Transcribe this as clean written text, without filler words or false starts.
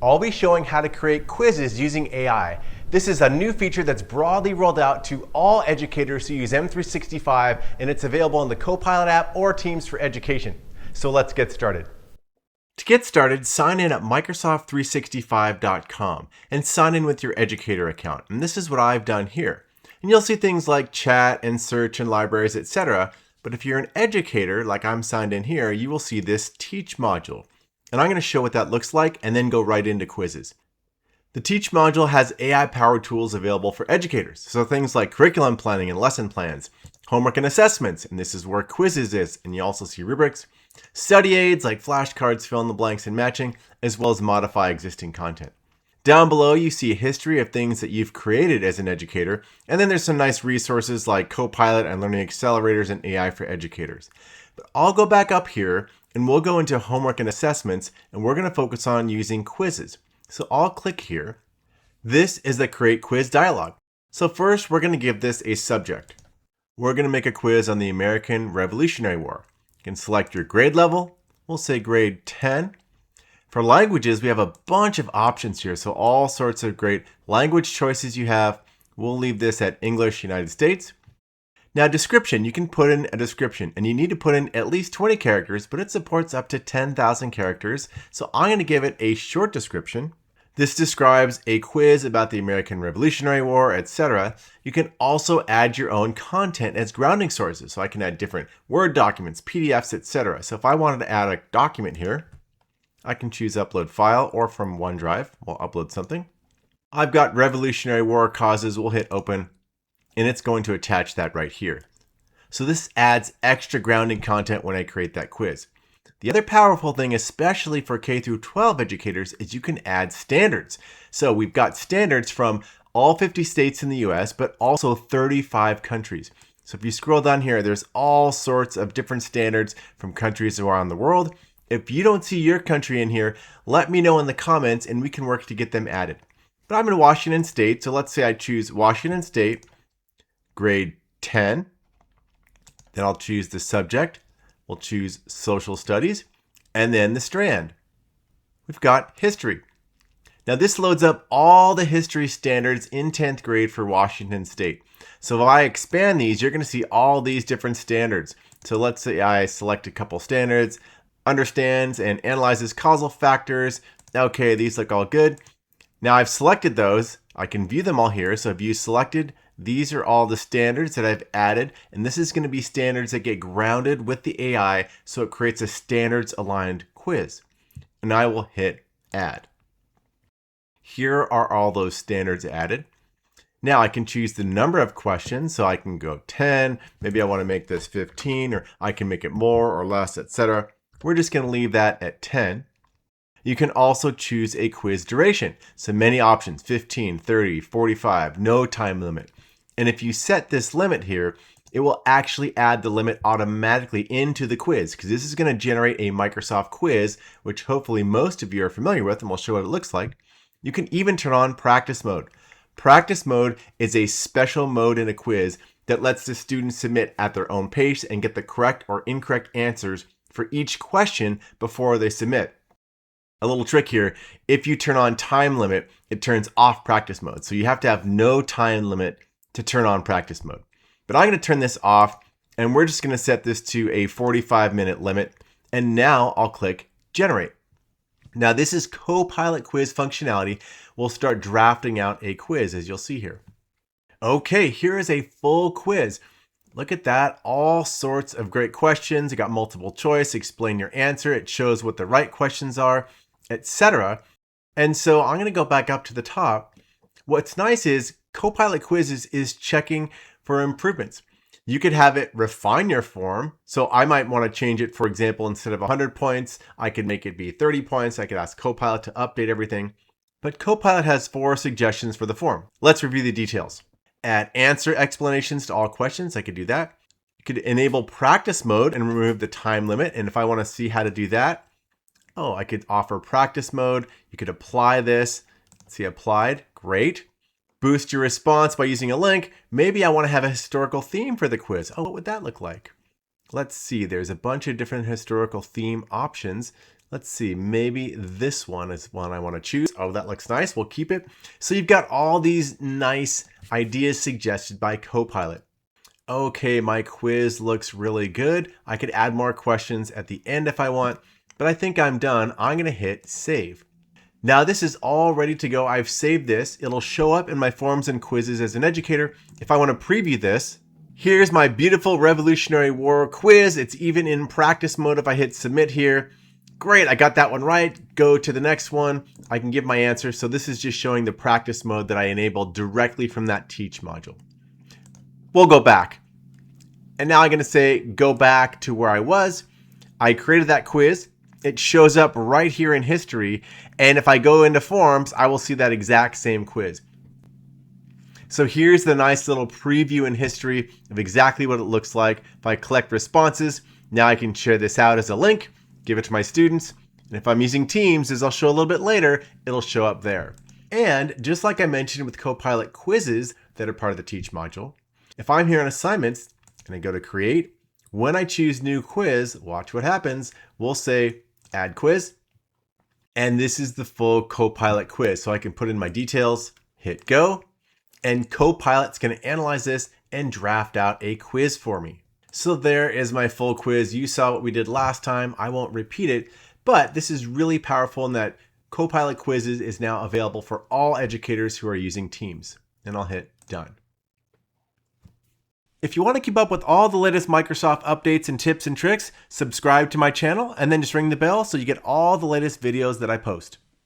I'll be showing how to create quizzes using AI. This is a new feature that's broadly rolled out to all educators who use M365, and it's available in the Copilot app or Teams for Education. So let's get started. To get started, sign in at Microsoft365.com and sign in with your educator account. And this is what I've done here. And you'll see things like chat and search and libraries, etc. But if you're an educator, like I'm signed in here, you will see this Teach module. And I'm going to show what that looks like and then go right into quizzes. The Teach module has AI-powered tools available for educators. So things like curriculum planning and lesson plans, homework and assessments, and this is where quizzes is, and you also see rubrics, study aids like flashcards, fill in the blanks and matching, as well as modify existing content. Down below, you see a history of things that you've created as an educator, and then there's some nice resources like Copilot and Learning Accelerators and AI for Educators. But I'll go back up here and we'll go into homework and assessments, and we're going to focus on using quizzes. So I'll click here. This is the Create Quiz dialog. So first, we're going to give this a subject. We're going to make a quiz on the American Revolutionary War. You can select your grade level. We'll say grade 10. For languages, we have a bunch of options here, so all sorts of great language choices you have. We'll leave this at English, United States. Now, description, you can put in a description, and you need to put in at least 20 characters, but it supports up to 10,000 characters. So I'm going to give it a short description. This describes a quiz about the American Revolutionary War, etc. You can also add your own content as grounding sources. So I can add different Word documents, PDFs, etc. So if I wanted to add a document here, I can choose upload file, or from OneDrive, we'll upload something. I've got Revolutionary War causes, we'll hit open, and it's going to attach that right here. So this adds extra grounding content when I create that quiz. The other powerful thing, especially for K through 12 educators, is you can add standards. So we've got standards from all 50 states in the US, but also 35 countries. So if you scroll down here, there's all sorts of different standards from countries around the world. If you don't see your country in here, let me know in the comments and we can work to get them added. But I'm in Washington State, so let's say I choose Washington State, grade 10. Then I'll choose the subject. We'll choose social studies, and then the strand. We've got history. Now this loads up all the history standards in 10th grade for Washington State. So if I expand these, you're going to see all these different standards. So let's say I select a couple standards, understands and analyzes causal factors. Okay, these look all good. Now I've selected those. I can view them all here. So view selected. These are all the standards that I've added, and this is going to be standards that get grounded with the AI, so it creates a standards aligned quiz. And I will hit add. Here are all those standards added. Now I can choose the number of questions, so I can go 10, maybe I want to make this 15, or I can make it more or less, etc. We're just going to leave that at 10. You can also choose a quiz duration. So many options, 15, 30, 45, no time limit. And if you set this limit here, it will actually add the limit automatically into the quiz, because this is going to generate a Microsoft quiz, which hopefully most of you are familiar with, and we'll show what it looks like. You can even turn on practice mode. Practice mode is a special mode in a quiz that lets the students submit at their own pace and get the correct or incorrect answers for each question before they submit. A little trick here, if you turn on time limit, it turns off practice mode. So you have to have no time limit to turn on practice mode. But I'm going to turn this off, and we're just going to set this to a 45-minute limit. And now I'll click generate. Now this is Copilot Quiz functionality. We'll start drafting out a quiz, as you'll see here. Okay, here is a full quiz. Look at that, all sorts of great questions. You got multiple choice, explain your answer. It shows what the right questions are, etc. And so I'm going to go back up to the top. What's nice is Copilot Quizzes is checking for improvements. You could have it refine your form. So I might want to change it, for example, instead of 100 points, I could make it be 30 points. I could ask Copilot to update everything. But Copilot has 4 suggestions for the form. Let's review the details. Add answer explanations to all questions. I could do that. You could enable practice mode and remove the time limit. And if I want to see how to do that, I could offer practice mode. You could apply this. See applied. Great. Boost your response by using a link. Maybe I want to have a historical theme for the quiz. What would that look like? Let's see. There's a bunch of different historical theme options. Let's see, maybe this one is one I want to choose. Oh, that looks nice. We'll keep it. So you've got all these nice ideas suggested by Copilot. Okay, my quiz looks really good. I could add more questions at the end if I want, but I think I'm done. I'm going to hit save. Now this is all ready to go. I've saved this. It'll show up in my forms and quizzes as an educator. If I want to preview this, here's my beautiful Revolutionary War quiz. It's even in practice mode if I hit submit here. Great, I got that one right. Go to the next one. I can give my answer. So this is just showing the practice mode that I enabled directly from that teach module. We'll go back. And now I'm going to say go back to where I was. I created that quiz. It shows up right here in history. And if I go into forms, I will see that exact same quiz. So here's the nice little preview in history of exactly what it looks like. If I collect responses, now I can share this out as a link, give it to my students. And if I'm using Teams, as I'll show a little bit later, it'll show up there. And just like I mentioned with Copilot Quizzes that are part of the Teach module, if I'm here on assignments and I go to create, when I choose new quiz, watch what happens. We'll say add quiz. And this is the full Copilot quiz. So I can put in my details, hit go, and Copilot's going to analyze this and draft out a quiz for me. So there is my full quiz. You saw what we did last time. I won't repeat it, but this is really powerful in that Copilot Quizzes is now available for all educators who are using Teams. And I'll hit done. If you want to keep up with all the latest Microsoft updates and tips and tricks, subscribe to my channel and then just ring the bell so you get all the latest videos that I post.